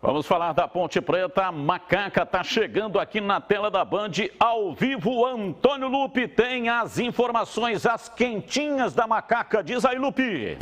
Vamos falar da Ponte Preta. A Macaca está chegando aqui na tela da Band, ao vivo. Antônio Lupe tem as informações, as quentinhas da Macaca. Diz aí, Lupe.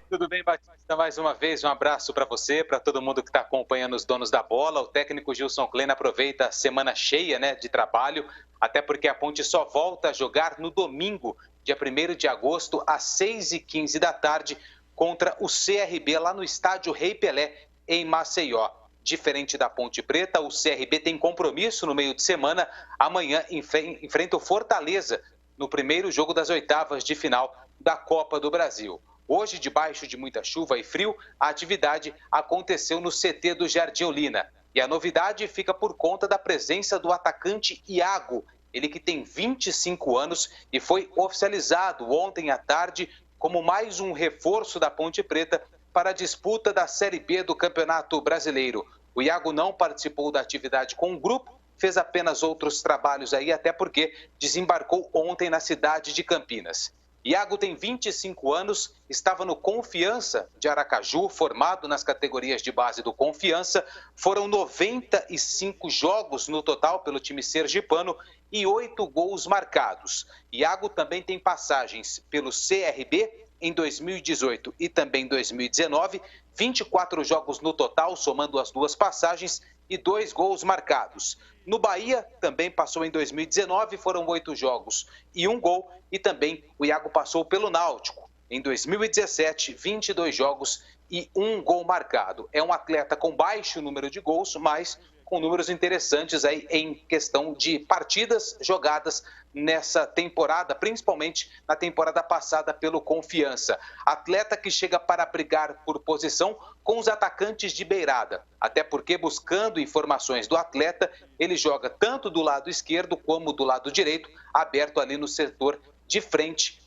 Tudo bem, Batista? Mais uma vez, um abraço para você, para todo mundo que está acompanhando os donos da bola. O técnico Gilson Kleina aproveita a semana cheia de trabalho, até porque a Ponte só volta a jogar no domingo, dia 1º de agosto, às 6h15 da tarde, contra o CRB, lá no estádio Rei Pelé, em Maceió. Diferente da Ponte Preta, o CRB tem compromisso no meio de semana. Amanhã enfrenta o Fortaleza no primeiro jogo das oitavas de final da Copa do Brasil. Hoje, debaixo de muita chuva e frio, a atividade aconteceu no CT do Jardim Olina. E a novidade fica por conta da presença do atacante Iago, ele que tem 25 anos e foi oficializado ontem à tarde como mais um reforço da Ponte Preta para a disputa da Série B do Campeonato Brasileiro. O Iago não participou da atividade com o grupo, fez apenas outros trabalhos aí, até porque desembarcou ontem na cidade de Campinas. Iago tem 25 anos, estava no Confiança de Aracaju, formado nas categorias de base do Confiança. Foram 95 jogos no total pelo time sergipano e 8 gols marcados. Iago também tem passagens pelo CRB em 2018 e também 2019, 24 jogos no total, somando as duas passagens, e 2 gols marcados. No Bahia, também passou em 2019, foram 8 jogos e 1 gol, e também o Iago passou pelo Náutico. Em 2017, 22 jogos e 1 gol marcado. É um atleta com baixo número de gols, mas com números interessantes aí em questão de partidas jogadas nessa temporada, principalmente na temporada passada pelo Confiança. Atleta que chega para brigar por posição com os atacantes de beirada, até porque, buscando informações do atleta, ele joga tanto do lado esquerdo como do lado direito, aberto ali no setor de frente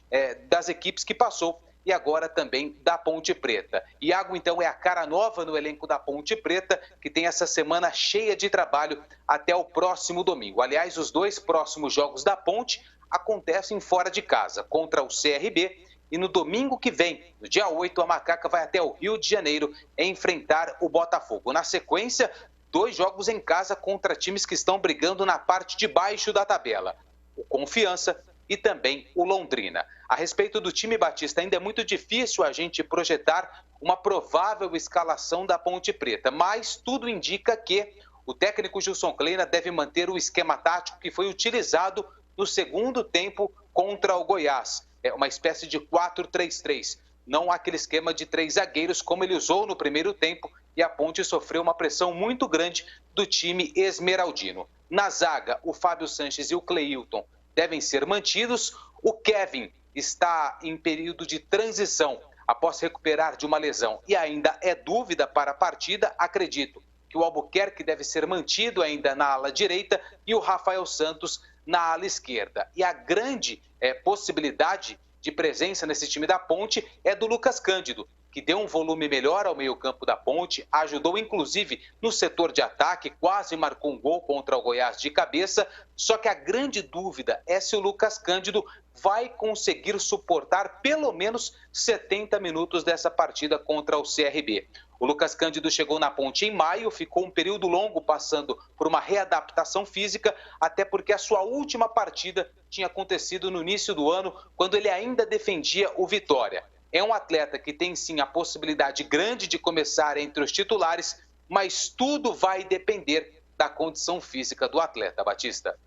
das equipes que passou e agora também da Ponte Preta. Iago, então, é a cara nova no elenco da Ponte Preta, que tem essa semana cheia de trabalho até o próximo domingo. Aliás, os 2 próximos jogos da Ponte acontecem fora de casa, contra o CRB, e no domingo que vem, no dia 8, a Macaca vai até o Rio de Janeiro enfrentar o Botafogo. Na sequência, 2 jogos em casa contra times que estão brigando na parte de baixo da tabela. O Confiança e também o Londrina. A respeito do time, Batista, ainda é muito difícil a gente projetar uma provável escalação da Ponte Preta, mas tudo indica que o técnico Gilson Kleina deve manter o esquema tático que foi utilizado no segundo tempo contra o Goiás. É uma espécie de 4-3-3, não aquele esquema de 3 zagueiros como ele usou no primeiro tempo, e a Ponte sofreu uma pressão muito grande do time esmeraldino. Na zaga, o Fábio Sanches e o Cleilton devem ser mantidos. O Kevin está em período de transição após recuperar de uma lesão e ainda é dúvida para a partida. Acredito que o Albuquerque deve ser mantido ainda na ala direita e o Rafael Santos na ala esquerda. E a grande possibilidade de presença nesse time da Ponte é do Lucas Cândido, que deu um volume melhor ao meio-campo da Ponte, ajudou inclusive no setor de ataque, quase marcou um gol contra o Goiás de cabeça. Só que a grande dúvida é se o Lucas Cândido vai conseguir suportar pelo menos 70 minutos dessa partida contra o CRB. O Lucas Cândido chegou na Ponte em maio, ficou um período longo passando por uma readaptação física, até porque a sua última partida tinha acontecido no início do ano, quando ele ainda defendia o Vitória. É um atleta que tem sim a possibilidade grande de começar entre os titulares, mas tudo vai depender da condição física do atleta, Batista.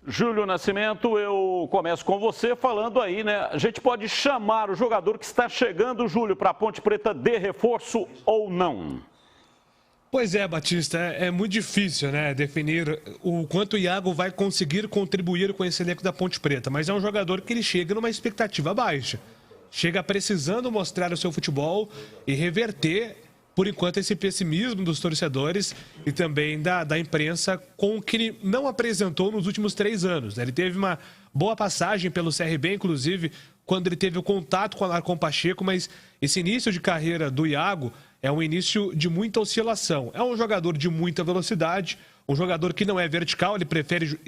Júlio Nascimento, eu começo com você falando aí, né? A gente pode chamar o jogador que está chegando, Júlio, para a Ponte Preta de reforço ou não? Pois é, Batista, é muito difícil, né, definir o quanto o Iago vai conseguir contribuir com esse elenco da Ponte Preta, mas é um jogador que ele chega numa expectativa baixa. Chega precisando mostrar o seu futebol e reverter, por enquanto, esse pessimismo dos torcedores e também da imprensa com o que ele não apresentou nos últimos 3 anos. Ele teve uma boa passagem pelo CRB, inclusive, quando ele teve o contato com o Alarcon Pacheco, mas esse início de carreira do Iago é um início de muita oscilação. É um jogador de muita velocidade, um jogador que não é vertical, ele prefere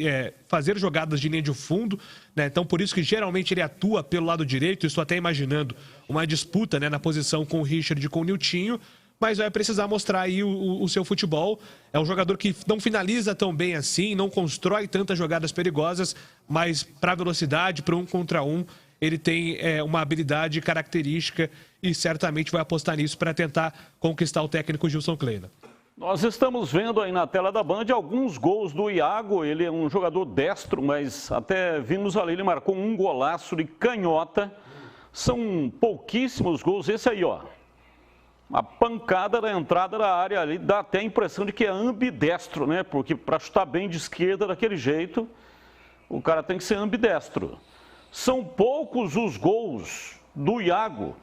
fazer jogadas de linha de fundo, né? Então por isso que geralmente ele atua pelo lado direito. Estou até imaginando uma disputa, né, na posição com o Richard e com o Niltinho, mas vai precisar mostrar aí o seu futebol. É um jogador que não finaliza tão bem assim, não constrói tantas jogadas perigosas, mas para velocidade, para 1 contra 1, ele tem uma habilidade característica e certamente vai apostar nisso para tentar conquistar o técnico Gilson Kleina. Nós estamos vendo aí na tela da Band alguns gols do Iago. Ele é um jogador destro, mas até vimos ali, ele marcou um golaço de canhota. São pouquíssimos gols. Esse aí, ó, a pancada da entrada da área ali, dá até a impressão de que é ambidestro, né? Porque para chutar bem de esquerda daquele jeito, o cara tem que ser ambidestro. São poucos os gols do Iago,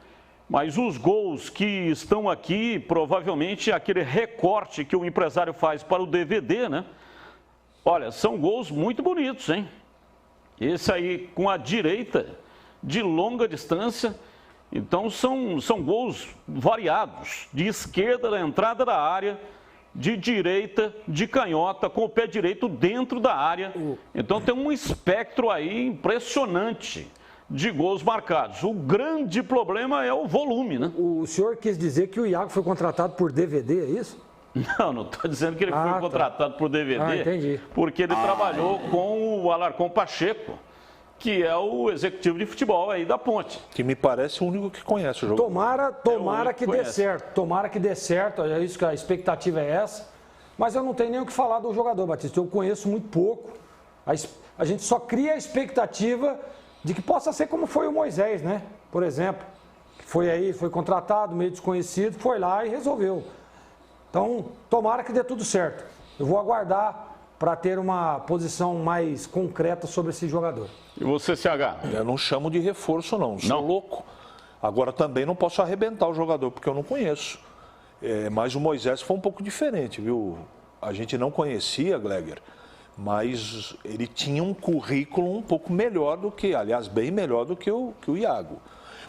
mas os gols que estão aqui, provavelmente aquele recorte que o empresário faz para o DVD, né? Olha, são gols muito bonitos, hein? Esse aí com a direita, de longa distância. Então são gols variados, de esquerda na entrada da área, de direita, de canhota, com o pé direito dentro da área. Então tem um espectro aí impressionante de gols marcados. O grande problema é o volume, né? O senhor quis dizer que o Iago foi contratado por DVD, é isso? Não estou dizendo que ele foi contratado por DVD, entendi. Porque ele trabalhou com o Alarcón Pacheco, que é o executivo de futebol aí da Ponte. Que me parece o único que conhece o jogo. Tomara que dê certo. Tomara que dê certo. É isso que a expectativa é essa. Mas eu não tenho nem o que falar do jogador, Batista. Eu conheço muito pouco. A gente só cria a expectativa de que possa ser como foi o Moisés, né? Por exemplo. Foi contratado, meio desconhecido, foi lá e resolveu. Então, tomara que dê tudo certo. Eu vou aguardar para ter uma posição mais concreta sobre esse jogador. E você, CH? Eu não chamo de reforço, não. Sou louco. Agora, também não posso arrebentar o jogador, porque eu não conheço. Mas o Moisés foi um pouco diferente, viu? A gente não conhecia, Gleger, mas ele tinha um currículo um pouco melhor do que, aliás, bem melhor do que o Iago.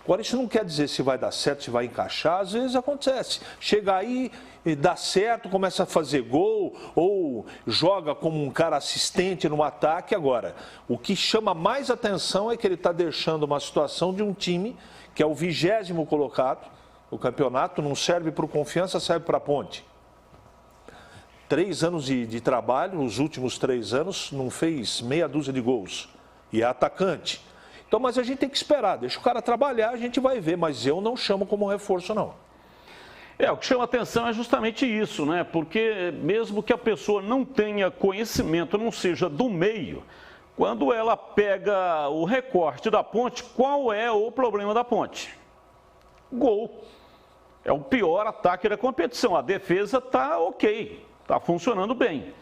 Agora, isso não quer dizer se vai dar certo, se vai encaixar, às vezes acontece. Chega aí e dá certo, começa a fazer gol, ou joga como um cara assistente no ataque. Agora, o que chama mais atenção é que ele está deixando uma situação de um time que é o 20º colocado. O campeonato não serve para o Confiança, serve para a Ponte. 3 anos de trabalho, nos últimos 3 anos, não fez meia dúzia de gols. E é atacante. Então, mas a gente tem que esperar, deixa o cara trabalhar, a gente vai ver, mas eu não chamo como reforço, não. O que chama atenção é justamente isso, né? Porque mesmo que a pessoa não tenha conhecimento, não seja do meio, quando ela pega o recorte da Ponte, qual é o problema da Ponte? Gol. É o pior ataque da competição, a defesa está ok, está funcionando bem.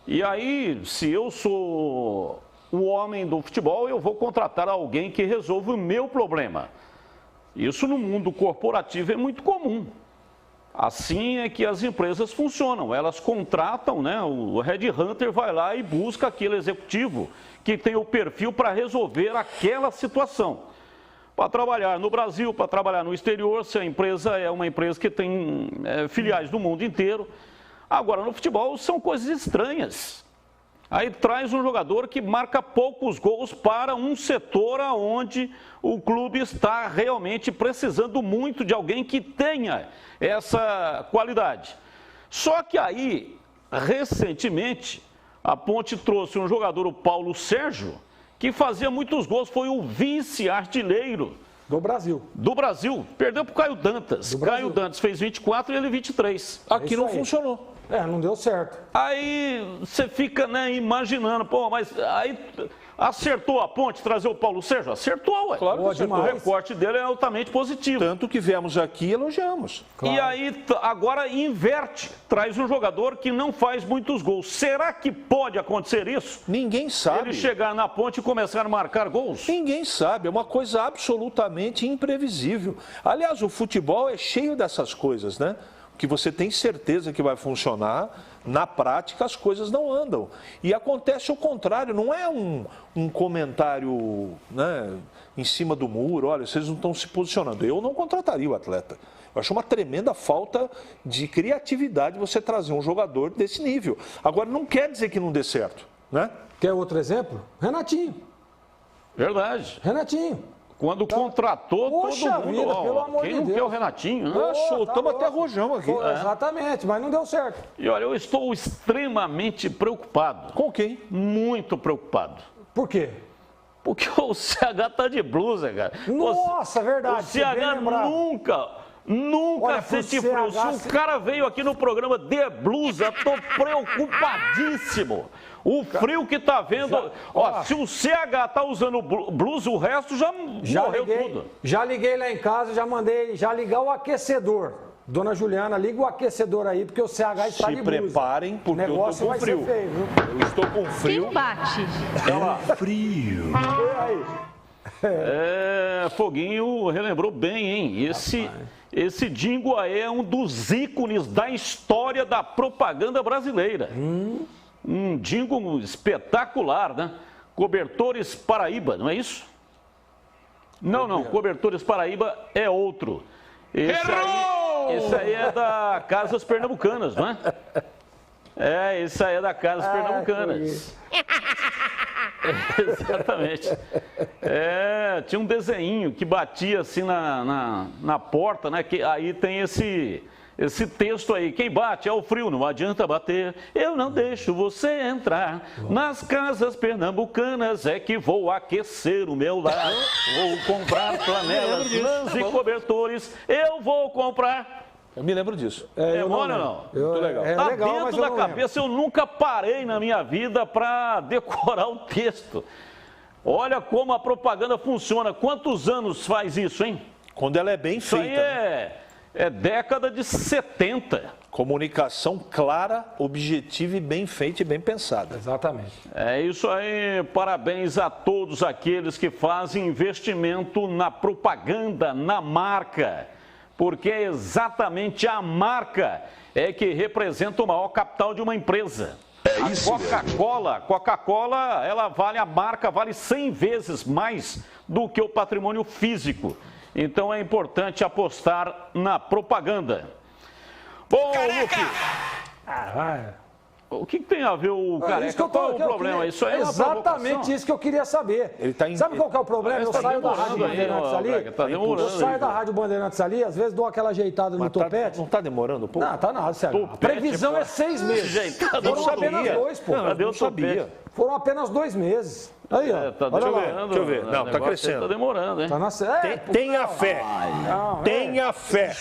E aí, se eu sou o homem do futebol, eu vou contratar alguém que resolva o meu problema. Isso no mundo corporativo é muito comum. Assim é que as empresas funcionam. Elas contratam, né? O Red Hunter vai lá e busca aquele executivo que tem o perfil para resolver aquela situação. Para trabalhar no Brasil, para trabalhar no exterior, se a empresa é uma empresa que tem filiais do mundo inteiro. Agora, no futebol são coisas estranhas. Aí traz um jogador que marca poucos gols para um setor onde o clube está realmente precisando muito de alguém que tenha essa qualidade. Só que aí, recentemente, a Ponte trouxe um jogador, o Paulo Sérgio, que fazia muitos gols, foi o vice-artilheiro do Brasil. Do Brasil. Perdeu para o Caio Dantas. Caio Dantas fez 24 e ele 23. Aqui não funcionou. Não deu certo. Aí você fica, né, imaginando, pô, mas aí acertou a Ponte trazer o Paulo Sérgio? Acertou, ué. Claro que acertou. O recorte dele é altamente positivo. Tanto que viemos aqui e elogiamos. Claro. E aí agora inverte, traz um jogador que não faz muitos gols. Será que pode acontecer isso? Ninguém sabe. Ele chegar na Ponte e começar a marcar gols? Ninguém sabe, é uma coisa absolutamente imprevisível. Aliás, o futebol é cheio dessas coisas, né? Que você tem certeza que vai funcionar, na prática as coisas não andam. E acontece o contrário, não é um comentário, né, em cima do muro, olha, vocês não estão se posicionando. Eu não contrataria o atleta. Eu acho uma tremenda falta de criatividade você trazer um jogador desse nível. Agora, não quer dizer que não dê certo, né? Quer outro exemplo? Renatinho. Verdade. Renatinho. Quando contratou, Poxa todo mundo... vida, pelo amor quem de não Deus. quer o Renatinho, né? Pô, Soltamos tá até louco. rojão aqui. Pô, exatamente, mas não deu certo. E olha, eu estou extremamente preocupado. Com quem? Muito preocupado. Por quê? Porque o CH tá de blusa, cara. Nossa, verdade. O você bem CH lembrado. nunca Olha, pro sente frio. CH, Se o cara veio aqui no programa de blusa, tô preocupadíssimo. O frio que tá vendo... Ó, se o CH tá usando blusa, o resto já morreu tudo. Já liguei lá em casa, já mandei ligar o aquecedor. Dona Juliana, liga o aquecedor aí, porque o CH está de Se blusa. preparem, porque o negócio eu tô com vai frio. ser feio, viu? Eu estou com frio. Quem bate? Frio. E aí? Foguinho relembrou bem, hein? Esse Dingo aí é um dos ícones da história da propaganda brasileira. Um Dingo espetacular, né? Cobertores Paraíba, não é isso? Não, Cobertores Paraíba é outro. Esse aí é da Casas Pernambucanas, não é? Esse aí é da Casas Pernambucanas. Exatamente. Tinha um desenho que batia assim na porta, né? Que aí tem esse texto aí. Quem bate é o frio, não adianta bater. Eu não deixo você entrar. Nas Casas Pernambucanas é que vou aquecer o meu lar. Vou comprar flanelas, lãs e cobertores. Eu vou comprar. Eu me lembro disso. Memória ou não? Muito legal. Tá legal, mas dentro eu da não cabeça, eu nunca parei na minha vida para decorar o texto. Olha como a propaganda funciona. Quantos anos faz isso, hein? Quando ela é bem Isso feita. aí é década de 70. Comunicação clara, objetiva e bem feita e bem pensada. Exatamente. É isso aí. Parabéns a todos aqueles que fazem investimento na propaganda, na marca. Porque é exatamente a marca que representa o maior capital de uma empresa. A Coca-Cola, a marca vale 100 vezes mais do que o patrimônio físico. Então é importante apostar na propaganda. Bom, Luque, o que tem a ver o Careca? Qual é o problema? Isso aí é uma exatamente isso que eu queria saber. Sabe qual que é o problema? Eu saio da Rádio Bandeirantes ali. Eu saio da Rádio Bandeirantes ali, às vezes dou aquela ajeitada no topete. Não está demorando um pouco? Não, tá nada, sério. A previsão é 6 meses. Foram apenas 2, pô. Cadê o topete? Foram apenas 2 meses. Aí, ó. Deixa eu ver. Não, tá crescendo. Tá demorando, hein? Tá na... Tenha fé. Tenha fé.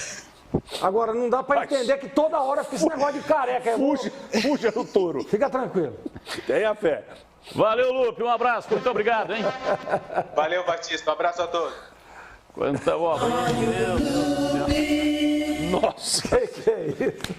Agora, não dá pra entender que toda hora fica esse negócio de careca. Fuja do touro. Fica tranquilo. Tenha fé. Valeu, Lupe. Um abraço. Muito obrigado, hein? Valeu, Batista. Um abraço a todos. Quanta boa. Nossa. Que é isso?